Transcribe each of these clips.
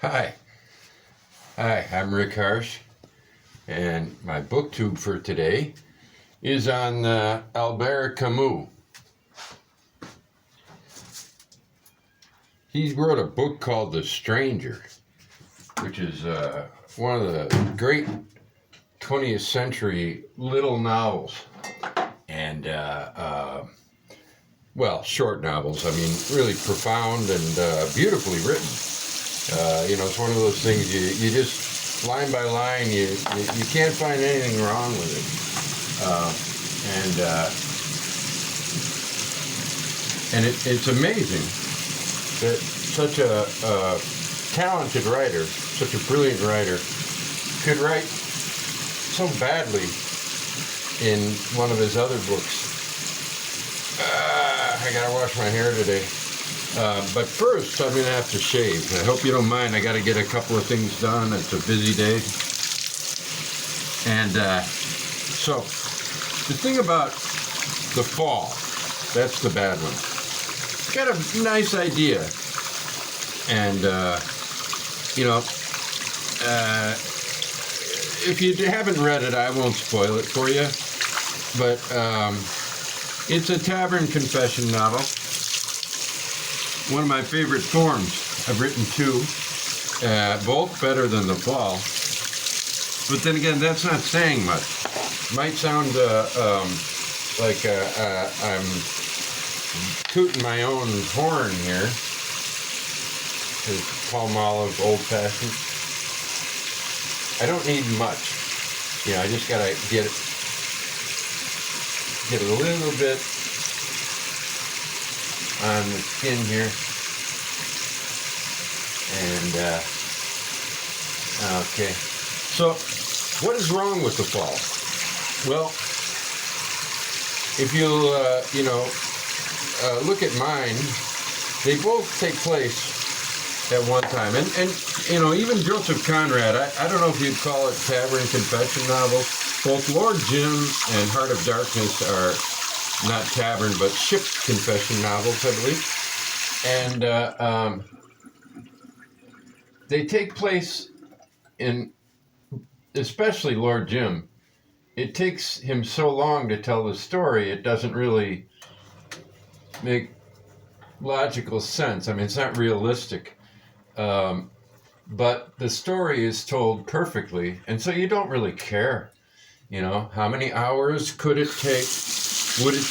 Hi. Hi, I'm Rick Harsh, and my booktube for today is on Albert Camus. He wrote a book called The Stranger, which is one of the great 20th century little novels. And, short novels. I mean, really profound and beautifully written. It's one of those things you just line by line, you can't find anything wrong with it. It's amazing that such a talented writer, such a brilliant writer, could write so badly in one of his other books. I gotta wash my hair today. But first, I'm going to have to shave. I hope you don't mind. I got to get a couple of things done. It's a busy day. And so, the thing about the fall, that's the bad one. Got a nice idea. And, if you haven't read it, I won't spoil it for you. But it's a tavern confession novel. One of my favorite forms. I've written two, both better than The Fall. But then again, that's not saying much. Might sound like I'm tooting my own horn here. It's Palmolive Old Fashioned. I don't need much. I just gotta get a little bit on the skin here, and okay. So, what is wrong with The Fall? Well, if you look at mine, they both take place at one time, and even Joseph Conrad. I don't know if you'd call it tavern confession novels. Both Lord Jim and Heart of Darkness are not tavern, but ship confession novels, I believe. And they take place in, especially Lord Jim, it takes him so long to tell the story, it doesn't really make logical sense. I mean, it's not realistic. But the story is told perfectly, and so you don't really care. How many hours would it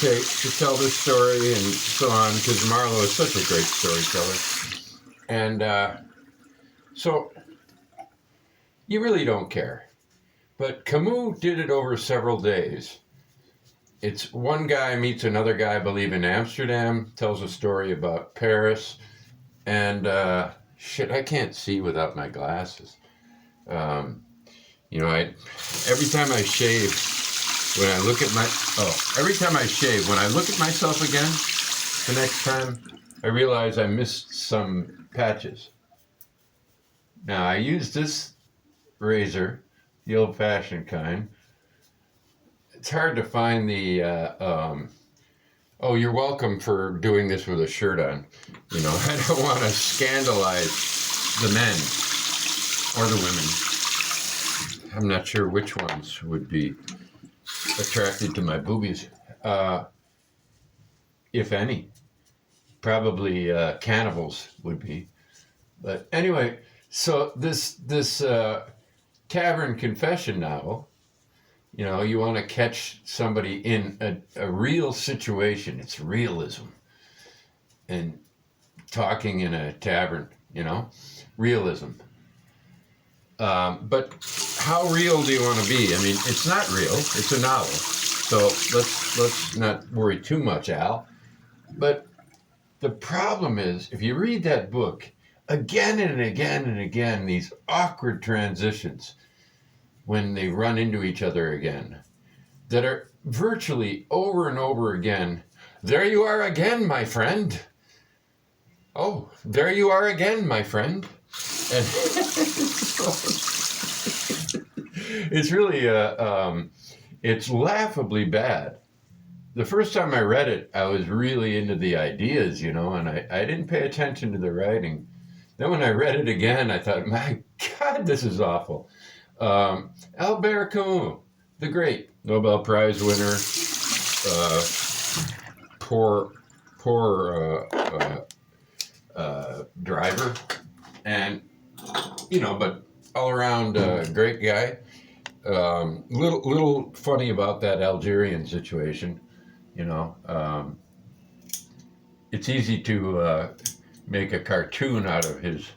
take to tell this story and so on, because Marlowe is such a great storyteller. And so you really don't care. But Camus did it over several days. It's one guy meets another guy, I believe, in Amsterdam, tells a story about Paris, and I can't see without my glasses. Every time I shave, every time I shave, when I look at myself again, the next time, I realize I missed some patches. Now, I use this razor, the old-fashioned kind. It's hard to find the, you're welcome for doing this with a shirt on. I don't want to scandalize the men or the women. I'm not sure which ones would be attracted to my boobies, if any. Probably cannibals would be. But anyway, so this tavern confession novel, you want to catch somebody in a real situation. It's realism. And talking in a tavern, realism. But how real do you want to be? I mean, it's not real. It's a novel. So let's not worry too much, Al. But the problem is, if you read that book again and again and again, these awkward transitions when they run into each other again, that are virtually over and over again. There you are again, my friend. Oh, there you are again, my friend. And it's really, it's laughably bad. The first time I read it, I was really into the ideas, and I didn't pay attention to the writing. Then when I read it again, I thought, my God, this is awful. Albert Camus, the great Nobel Prize winner, uh, poor, driver, and but all around great guy. Little funny about that Algerian situation. It's easy to make a cartoon out of his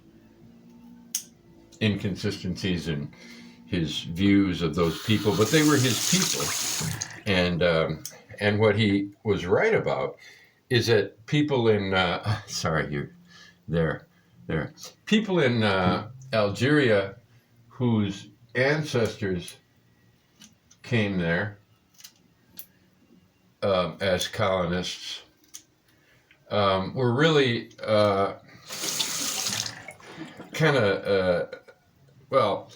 inconsistencies and his views of those people, but they were his people, and what he was right about is that people in sorry, you're there people in Algeria whose ancestors came there as colonists were really kind of well,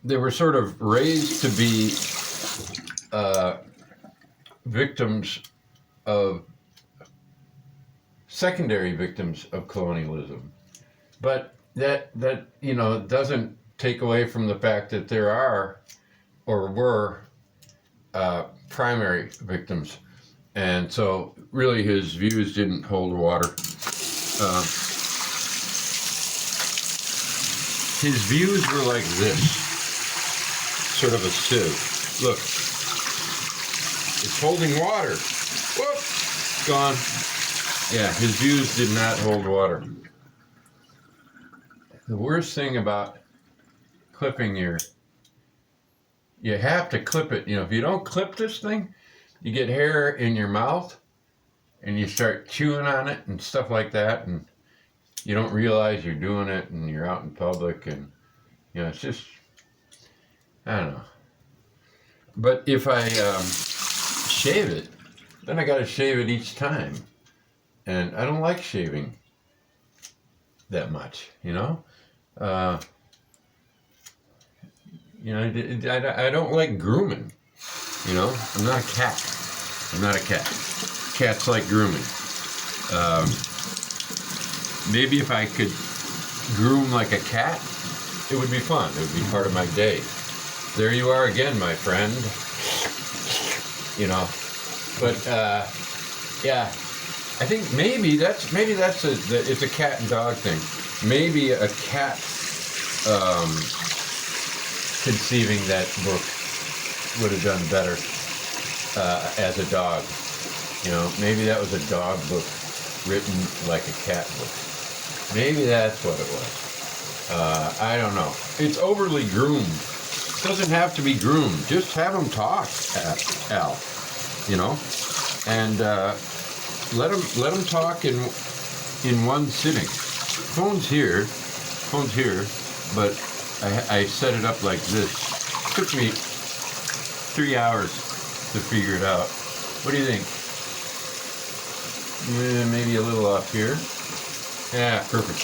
they were sort of raised to be victims of secondary victims of colonialism, but that doesn't take away from the fact that there are or were primary victims, and so really his views didn't hold water. His views were like this, sort of a sieve. Look, it's holding water. Whoop, gone. Yeah, his views did not hold water. The worst thing about clipping you have to clip it. If you don't clip this thing, you get hair in your mouth and you start chewing on it and stuff like that, and you don't realize you're doing it, and you're out in public, and it's just, I don't know. But if I shave it, then I got to shave it each time, and I don't like shaving that much, I don't like grooming, I'm not a cat. Cats like grooming. Maybe if I could groom like a cat, it would be fun. It would be part of my day. There you are again, my friend. But yeah, I think maybe that's it's a cat and dog thing. Maybe a cat conceiving that book would have done better as a dog. Maybe that was a dog book written like a cat book. Maybe that's what it was. I don't know. It's overly groomed. It doesn't have to be groomed. Just have them talk, Al. And let them talk in one sitting. Phone's here, but I set it up like this. It took me 3 hours to figure it out. What do you think? Maybe a little off here. Yeah, perfect.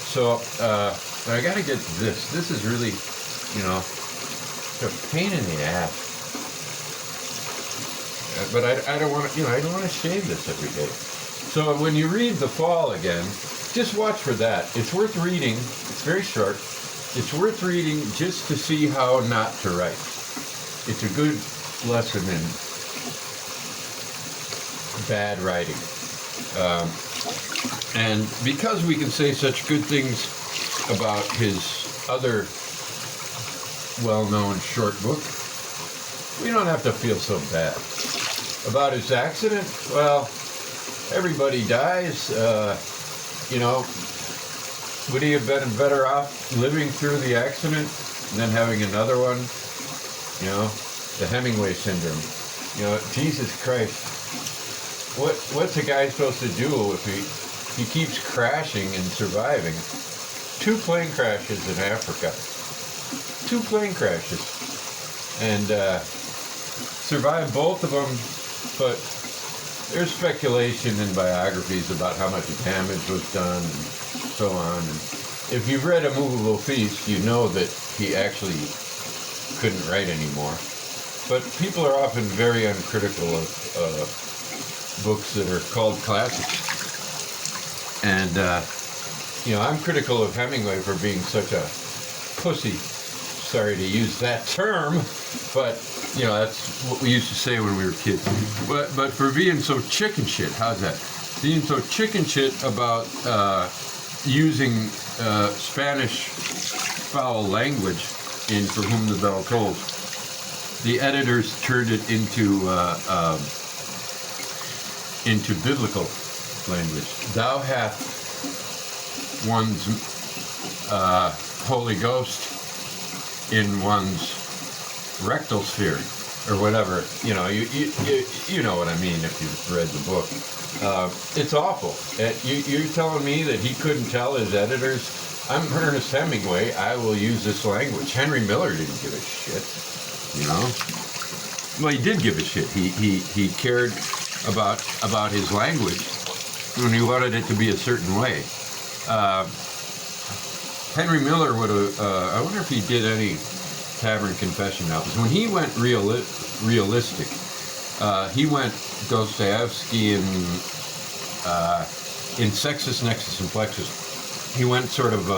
So I got to get this. This is really, a pain in the ass. But I don't want to, I don't want to shave this every day. So when you read The Fall again, just watch for that. It's worth reading. It's very short. It's worth reading just to see how not to write. It's a good lesson in bad writing. And because we can say such good things about his other well-known short book, we don't have to feel so bad. About his accident, well, everybody dies. Would he have been better off living through the accident than having another one? The Hemingway syndrome. Jesus Christ. What's a guy supposed to do if he keeps crashing and surviving? 2 plane crashes in Africa. 2 plane crashes. And survived both of them, but there's speculation in biographies about how much damage was done and so on. And if you've read A Movable Feast, you know that he actually couldn't write anymore. But people are often very uncritical of books that are called classics. And I'm critical of Hemingway for being such a pussy. Sorry to use that term, but that's what we used to say when we were kids. But for being so chicken shit, how's that? Being so chicken shit about using Spanish foul language in For Whom the Bell Tolls. The editors turned it into biblical language. Thou hast one's Holy Ghost in one's rectal sphere, or whatever. You know what I mean if you've read the book. It's awful. You're telling me that he couldn't tell his editors, I'm Ernest Hemingway, I will use this language. Henry Miller didn't give a shit, Well, he did give a shit. He cared about his language, and he wanted it to be a certain way. Henry Miller would have, I wonder if he did any Tavern Confession albums. When he went realistic, he went Dostoevsky in Sexus, Nexus, and Plexus. He went sort of,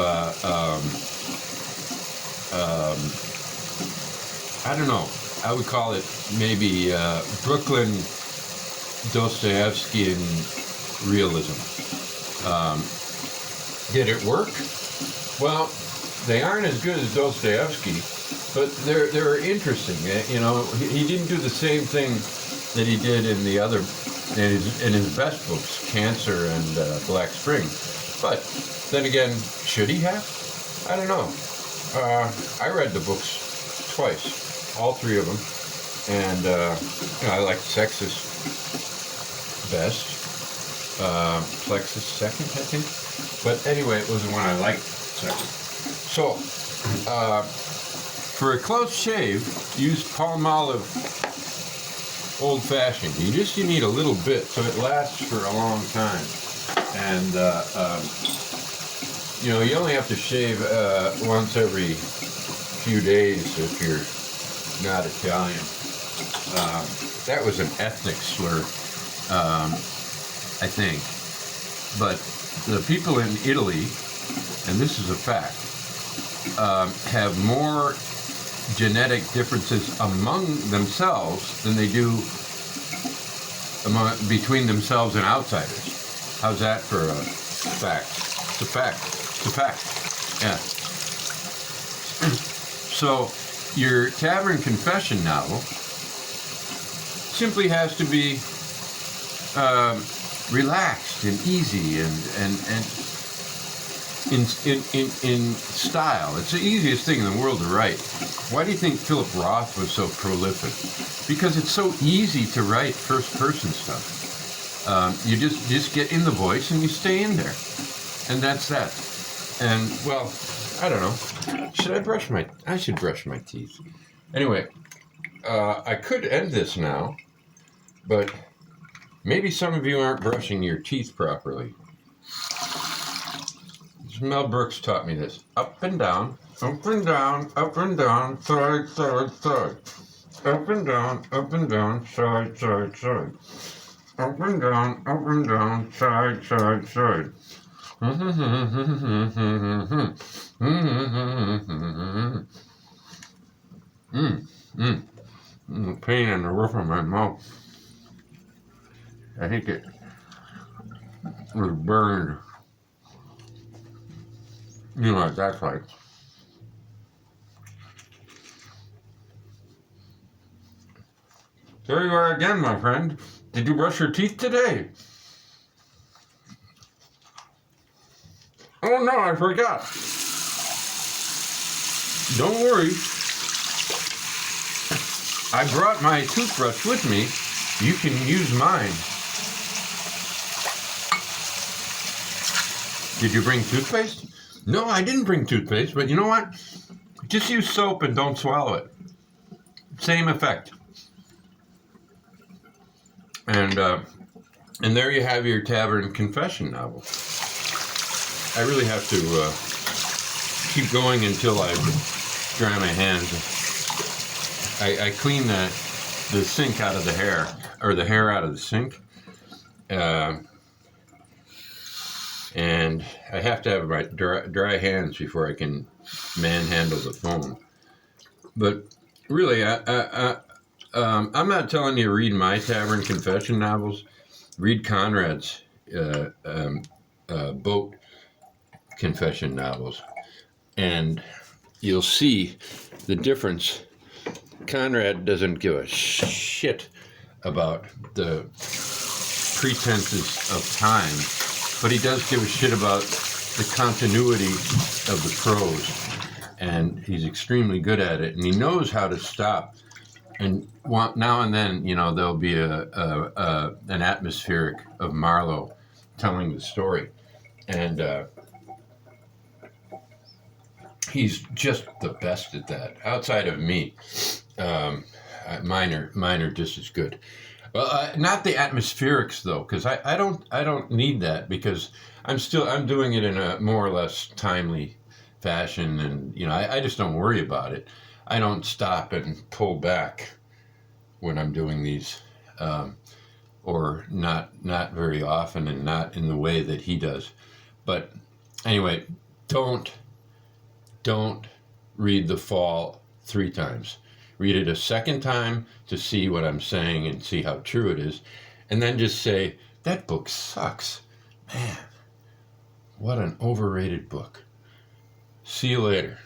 I don't know, I would call it maybe Brooklyn Dostoevskian realism. Did it work? Well, they aren't as good as Dostoevsky, but they're interesting. He didn't do the same thing that he did in the other, in his best books, Cancer and Black Spring. But then again, should he have? I don't know. I read the books twice, all three of them, and I liked Sexus best, Plexus second, I think. But anyway, it was the one I liked second. So, for a close shave, use Palmolive Old Fashioned. You need a little bit, so it lasts for a long time. And you only have to shave once every few days if you're not Italian. That was an ethnic slur, I think. But the people in Italy, and this is a fact, have more genetic differences among themselves than they do between themselves and outsiders. How's that for a fact? It's a fact. It's a fact. Yeah. So your Tavern Confession novel simply has to be relaxed and easy and in style. It's the easiest thing in the world to write. Why do you think Philip Roth was so prolific? Because it's so easy to write first-person stuff. You just get in the voice and you stay in there, and that's that. And well, I don't know. I should brush my teeth. Anyway, I could end this now, but maybe some of you aren't brushing your teeth properly. Mel Brooks taught me this. Up and down, up and down, up and down, side, side, side. Up and down, side, side, side. Up and down, side, side, side. Pain in the roof of my mouth. I think it was burned. You know what that's like. There you are again, my friend. Did you brush your teeth today? Oh no, I forgot. Don't worry. I brought my toothbrush with me. You can use mine. Did you bring toothpaste? No, I didn't bring toothpaste, but you know what? Just use soap and don't swallow it. Same effect. And there you have your Tavern Confession novel. I really have to keep going until I dry my hands. I clean the sink out of the hair, or the hair out of the sink. And and I have to have my dry hands before I can manhandle the phone. But really, I'm not telling you to read my Tavern Confession novels. Read Conrad's boat confession novels, and you'll see the difference. Conrad doesn't give a shit about the pretenses of time, but he does give a shit about the continuity of the prose, and he's extremely good at it, and he knows how to stop. And now and then, there'll be an atmospheric of Marlowe telling the story, and he's just the best at that. Outside of me, mine are just as good. Well, not the atmospherics though, because I don't need that, because I'm doing it in a more or less timely fashion, and I just don't worry about it. I don't stop and pull back when I'm doing these, or not very often, and not in the way that he does. But anyway, don't read The Fall 3 times. Read it a second time to see what I'm saying and see how true it is, and then just say, that book sucks. Man, what an overrated book. See you later.